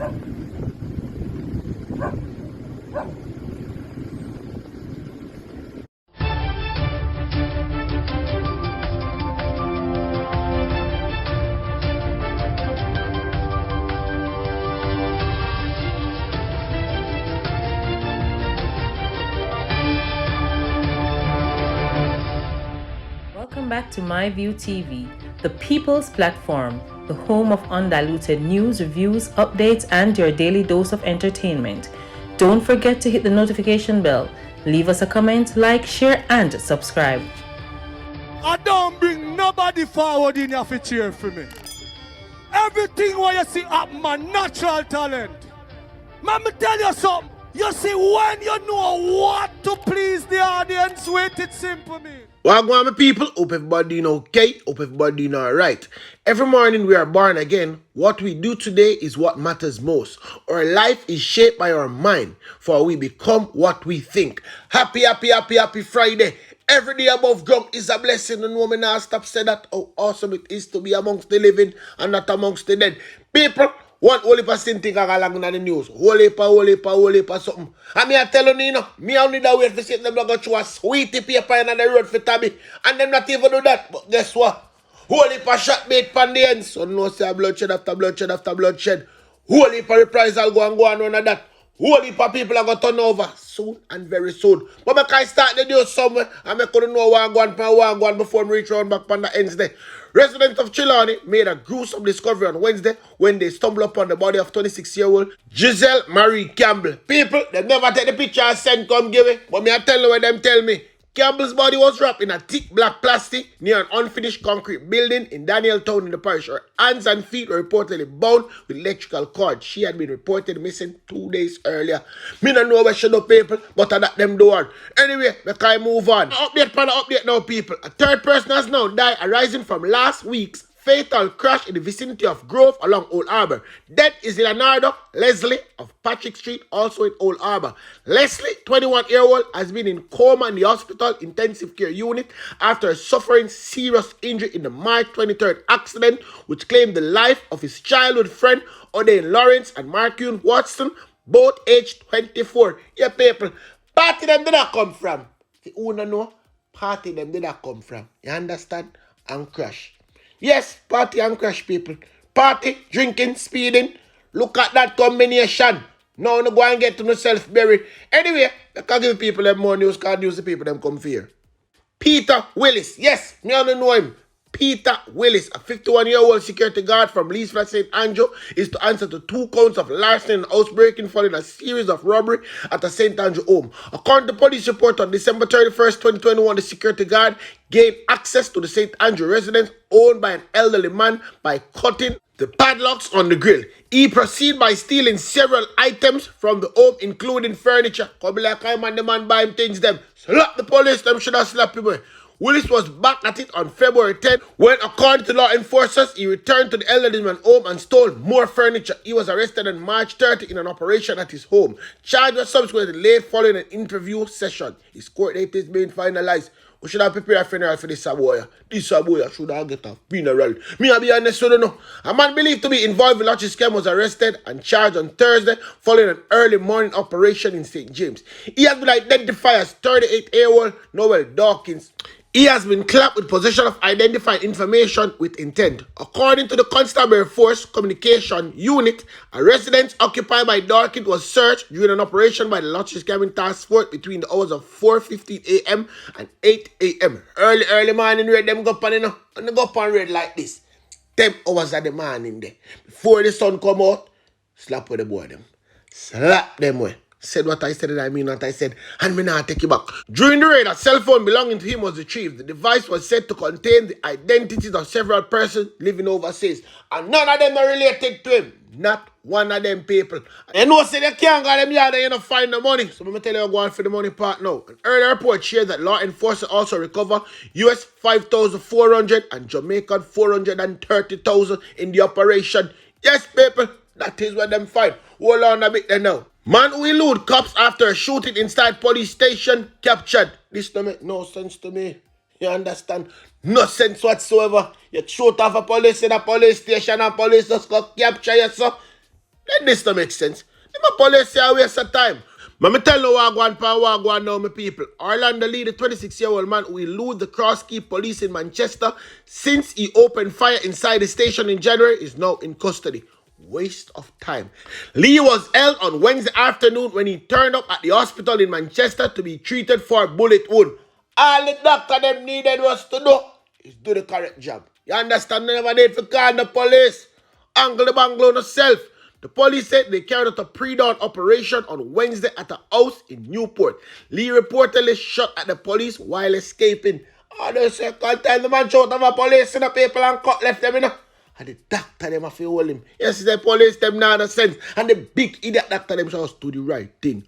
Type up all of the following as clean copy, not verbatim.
Welcome back to MyView TV, the people's platform, the home of undiluted news, reviews, updates, and your daily dose of entertainment. Don't forget to hit the notification bell, leave us a comment, like, share, and subscribe. I don't bring nobody forward in your cheer for me. Everything what you see up my natural talent. Man, me tell you something. You see, when you know what to please the audience with, it's simple, me. Wagwan, my people, hope everybody doing okay, hope everybody doing alright. Every morning we are born again. What we do today is what matters most. Our life is shaped by our mind, for we become what we think. Happy Friday. Every day above ground is a blessing, and woman now stop say that how awesome it is to be amongst the living and not amongst the dead. People, one only person think I got along in the news. Whole heap something. And me I tell you, me only that wait for sit them go through a sweetie paper in the road for Tabby. And them not even do that. But guess what? Whole heap of shot bait pan the ends. So no say bloodshed after bloodshed after bloodshed. Whole heap of reprisal go on none of that. Whole heap of people are going to turn over soon and very soon. But I can start the news somewhere and I couldn't know what I'm going before I reach around back on the ends there. Residents of Chilani made a gruesome discovery on Wednesday when they stumbled upon the body of 26-year-old Giselle Marie Campbell. People, they never take the picture and send come give it. But me I tell you what them tell me. Campbell's body was wrapped in a thick black plastic near an unfinished concrete building in Danieltown in the parish. Her hands and feet were reportedly bound with electrical cords. She had been reported missing 2 days earlier. Me don't know where she do people, but I that them do one. Anyway, we can move on. Update now, people. A third person has now died arising from last week's fatal crash in the vicinity of Grove along Old Harbour. Death is Leonardo Leslie of Patrick Street, also in Old Harbour. Leslie, 21-year-old, has been in coma in the hospital intensive care unit after suffering serious injury in the March 23rd accident, which claimed the life of his childhood friend, O'Dane Lawrence and Marcune Watson, both aged 24. Yeah, people, party them did not come from. The owner know, party them did not come from. You understand? And crash. Yes, party and crash, people. Party, drinking, speeding. Look at that combination. Now no go and get to no self-buried. Anyway, I can give people them more news, because news the people them come here. Peter Willis. Yes, me I don't know him. Peter Willis, a 51-year-old security guard from Leeds Flat St. Andrew, is to answer to 2 counts of larceny and housebreaking following a series of robbery at a St. Andrew home. According to police report on December 31st, 2021, the security guard gained access to the St. Andrew residence owned by an elderly man by cutting the padlocks on the grill. He proceeded by stealing several items from the home, including furniture. Come like I man, the man buy him things them. Slap the police, them should have slapped him. Willis was back at it on February 10th when, according to law enforcers, he returned to the elderly man's home and stole more furniture. He was arrested on March 30 in an operation at his home. Charge was subsequently laid following an interview session. His court date is being finalized. We should have prepared a funeral for this boy. This boy should have get a funeral. Me, I'll be honest, I don't know. A man believed to be involved in lottery scam was arrested and charged on Thursday following an early morning operation in St. James. He has been identified as 38-year-old Noel Dawkins. He has been clapped with possession of identified information with intent. According to the Constabulary Force Communication Unit, a residence occupied by Dawkins was searched during an operation by the Lottery Scamming Task Force between the hours of 4:15 a.m. and 8 a.m. Early morning, red them go up and they go up and red like this. 10 hours of the morning there. Before the sun come out, slap with the boy them. Slap them way. Said what I said and I mean what I said, and me not take it back. During the raid, a cell phone belonging to him was retrieved. The device was said to contain the identities of several persons living overseas, and none of them are related to him. Not one of them people. And know say they can't go them yard and find the money. So let me tell you go on for the money part now. An earlier report shared that law enforcement also recovered US 5,400 and Jamaican 430,000 in the operation. Yes, people, that is what them find. Hold on a bit there now. Man who elude cops after a shooting inside police station captured. This don't make no sense to me. You understand? No sense whatsoever. You shoot off a police in a police station and police just go capture you, so. Then this don't make sense. The police say a waste of time. But me tell no wagwan now, my people. Orlando Lee, the 26-year-old man who elude the Cross Key police in Manchester since he opened fire inside the station in January is now in custody. Waste of time. Lee was held on Wednesday afternoon when he turned up at the hospital in Manchester to be treated for a bullet wound. All the doctor them needed was to do is do the correct job. You understand? They never need to call the police. Angle the banglo no self. The police said they carried out a pre-dawn operation on Wednesday at a house in Newport. Lee reportedly shot at the police while escaping. Oh, they say, can't tell the man shot of a police in the people and cut left them, you know. And the doctor them have to hold him. Yes, the police them now no sense. And the big idiot doctor them just do the right thing.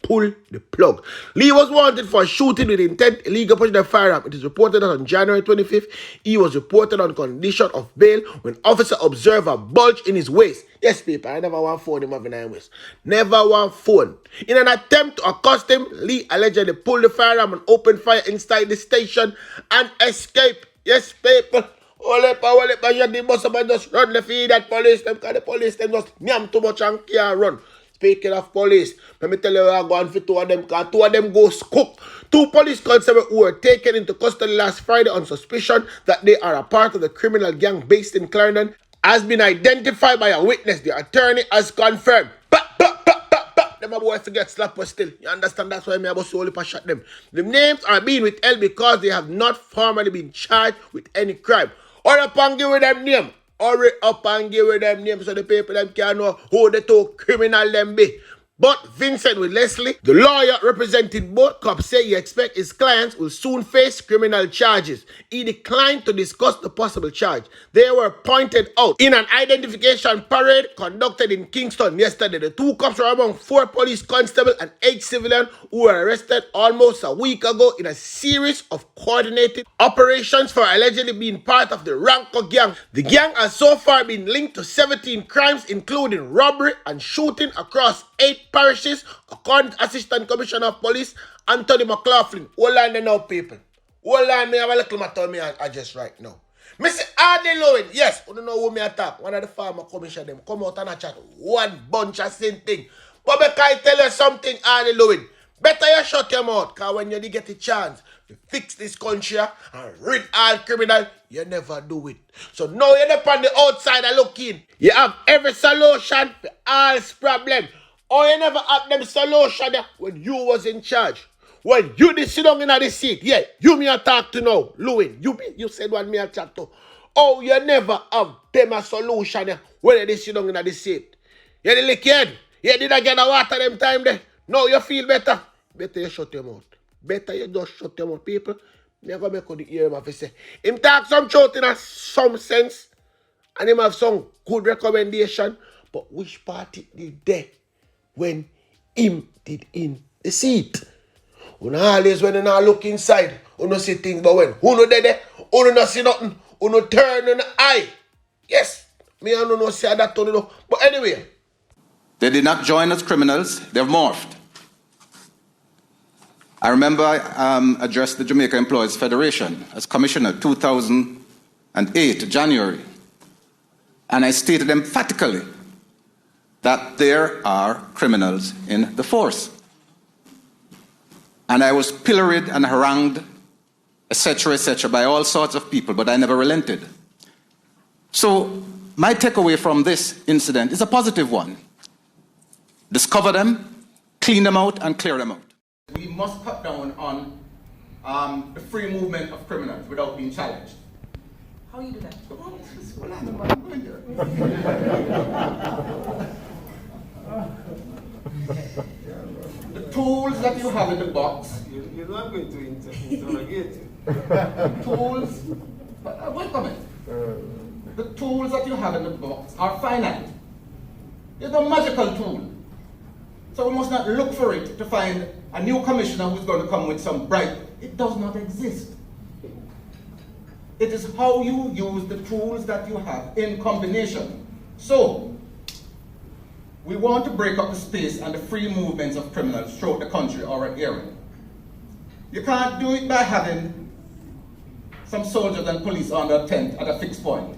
Pull the plug. Lee was wanted for shooting with intent, illegal possession of firearm. It is reported that on January 25th, he was reported on condition of bail when officer observed a bulge in his waist. Yes, people, I never want phone him having a waist. Never want phone. In an attempt to accost him, Lee allegedly pulled the firearm and opened fire inside the station and escaped. Yes, people. Hold up, the bus up and just run the feed that police them, because the police them just nyam too much and can't run. Speaking of police, let me tell you where I go on for two of them, because two of them go cook. Two police constables who were taken into custody last Friday on suspicion that they are a part of the criminal gang based in Clarendon has been identified by a witness. The attorney has confirmed. Them boy forget slap us still. You understand? That's why me about to only shot them. The names are being withheld because they have not formally been charged with any crime. Hurry up and give them name. Hurry up and give them name so the people them can know who the two criminal them be. But Vincent with Leslie, the lawyer representing both cops, say he expects his clients will soon face criminal charges. He declined to discuss the possible charge. They were pointed out in an identification parade conducted in Kingston yesterday. The two cops were among 4 police constables and 8 civilians who were arrested almost a week ago in a series of coordinated operations for allegedly being part of the Ranko gang. The gang has so far been linked to 17 crimes, including robbery and shooting across 8 parishes, according to Assistant Commissioner of Police Anthony McLaughlin. Hold on now, people. Hold on, me have a little matter me adjust right now. Mr. Hardy Lowen, yes, you don't know who me attack. One of the farmer commissioner them come out and a chat one bunch of same thing. But can I tell you something, Hardy Lowen? Better you shut your mouth, because when you get a chance to fix this country and rid all criminal, you never do it. So now you're up on the outside and look in. You have every solution for all problem. Or you never had them solution when you was in charge. When you did sit down in the seat, yeah, you me a talk to now. Louis, you said what me a chat to. Oh, you never have them a solution when you did sit down in the seat. You did lick your head. You did not get the water them time there. Now you feel better. Better you shut your mouth. Better you just shut your mouth, people. Me go make the ear him have to say. Him talk some truth in some sense. And him have some good recommendation. But which party did there? When him did in the seat. When always when you not look inside, you no see things, but when who no there, you no see nothing, you no turn an eye. Yes, me I no see that to know. But anyway. They did not join as criminals, they've morphed. I remember I addressed the Jamaica Employees Federation as commissioner 2008, January. And I stated emphatically that there are criminals in the force. And I was pilloried and harangued, etc., by all sorts of people, but I never relented. So my takeaway from this incident is a positive one. Discover them, clean them out, and clear them out. We must cut down on the free movement of criminals without being challenged. How you do that? The tools that you have in the box. You're not going to interrogate it. Tools. Wait a minute. The tools that you have in the box are finite. There's no magical tool. So we must not look for it to find a new commissioner who's going to come with some bright. It does not exist. It is how you use the tools that you have in combination. So, we want to break up the space and the free movements of criminals throughout the country or area. You can't do it by having some soldiers and police under a tent at a fixed point.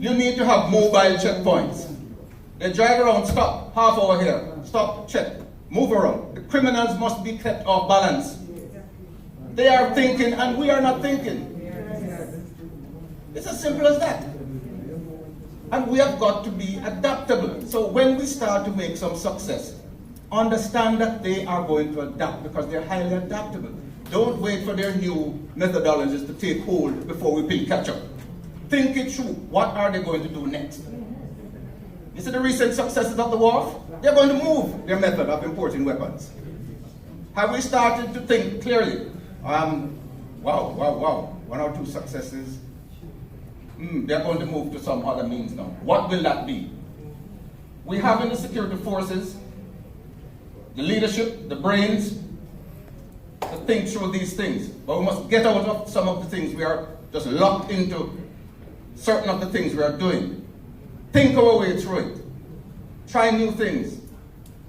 You need to have mobile checkpoints. They drive around, stop, half hour here, stop, check, move around. The criminals must be kept off balance. They are thinking and we are not thinking. It's as simple as that. And we have got to be adaptable. So when we start to make some success, understand that they are going to adapt because they're highly adaptable. Don't wait for their new methodologies to take hold before we play catch up. Think it through. What are they going to do next? You see the recent successes of the wharf? They're going to move their method of importing weapons. Have we started to think clearly? Wow. 1 or 2 successes. They're going to move to some other means now. What will that be? We have in the security forces the leadership, the brains, to think through these things. But we must get out of some of the things we are just locked into. Certain of the things we are doing. Think our way through it. Try new things.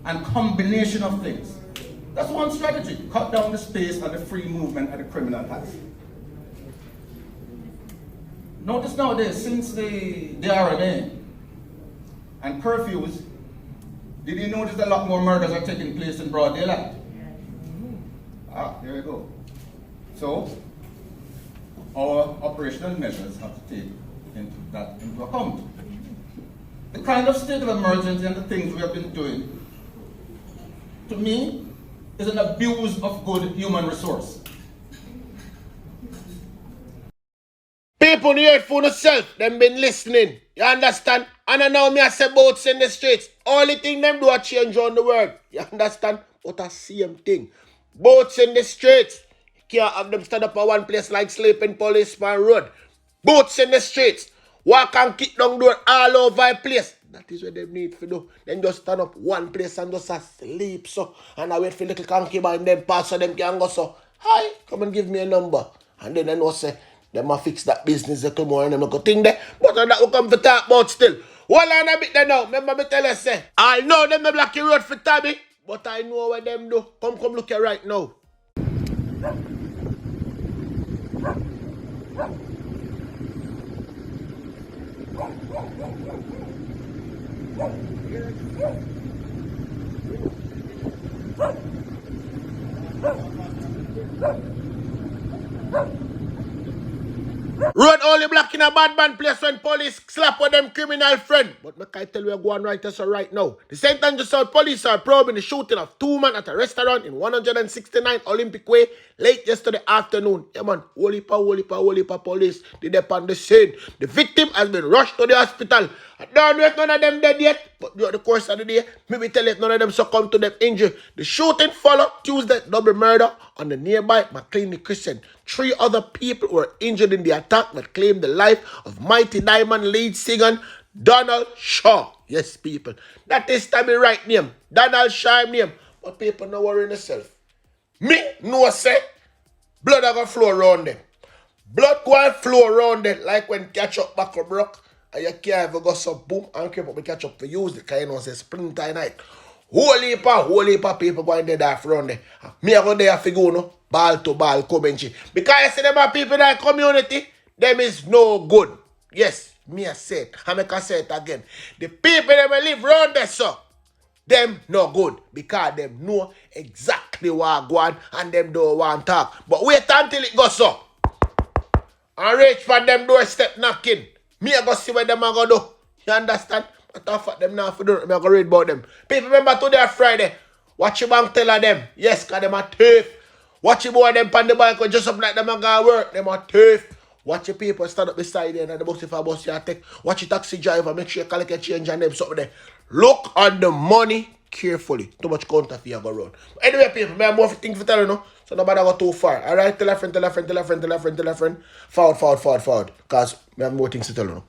And combination of things. That's one strategy. Cut down the space and the free movement that the criminal has. Notice nowadays, since the RMA and curfews, did you notice a lot more murders are taking place in broad daylight? There we go. So, our operational measures have to take that into account. The kind of state of emergency and the things we have been doing, to me, is an abuse of good human resource. People hear it for themselves, them been listening. You understand? And I know me I say boats in the streets. Only thing them do a change on the world. You understand? But the same thing. Boats in the streets. You can't have them stand up at one place like sleeping policeman road. Boats in the streets. Walk and kick down door all over the place. That is what they need to do. Then just stand up one place and just sleep so. And I wait for little concubine them pass so them can go so. Hi, come and give me a number. And then I know say, them a fix that business a tomorrow and them go think there. But that will come to talk about still. Hold on a bit there now. Remember me tell you say, I know them the block road for Tabby. But I know what them do. Come look here right now. Road only black in a bad man place when police slap with them criminal friend. But me can't tell you go on right so right now. The St. Andrew South police are probing the shooting of 2 men at a restaurant in 169 Olympic Way late yesterday afternoon. Yeah man, whole heap of police did up on the scene. The victim has been rushed to the hospital. I don't know if none of them dead yet, but during the course of the day, maybe tell if none of them succumbed to them injury. The shooting followed Tuesday double murder on the nearby McLean Crescent. 3 other people were injured in the attack that claimed the life of Mighty Diamond lead singer Donald Shaw. Yes, people. That is to be right name. Donald Shaw name. But people not worrying themselves. Me, no say, blood are going to flow around them. Blood go and flow around them like when catch up back or broke. And you can't ever go so boom and keep up with catch up to use the kind of say springtime night. Whole heap of people going there that around there. Me I go there for go no ball to ball commentary. Because I see them are people in that community, them is no good. Yes, me I say it. I make I say it again. The people that live around there, so them no good. Because them know exactly what go on and them don't want to talk. But wait until it goes so. And reach for them doorstep knocking. Me I go see what them are going to do. You understand? But I fuck them now for do it. Me I go read about them. People remember today Friday. Watch your bank tell them. Yes, because them are thief. Watch your boy them on the bike just up like them are going to work. Them are thief. Watch your people stand up beside them and the bus if a bus you take. Watch your taxi driver. Make sure you collect a change and them something there. Look at the money carefully. Too much counterfeit go around. But anyway, people, I have more things to tell you now. So nobody go too far. Alright, tell a friend. Forward. Because I have more things to tell you now.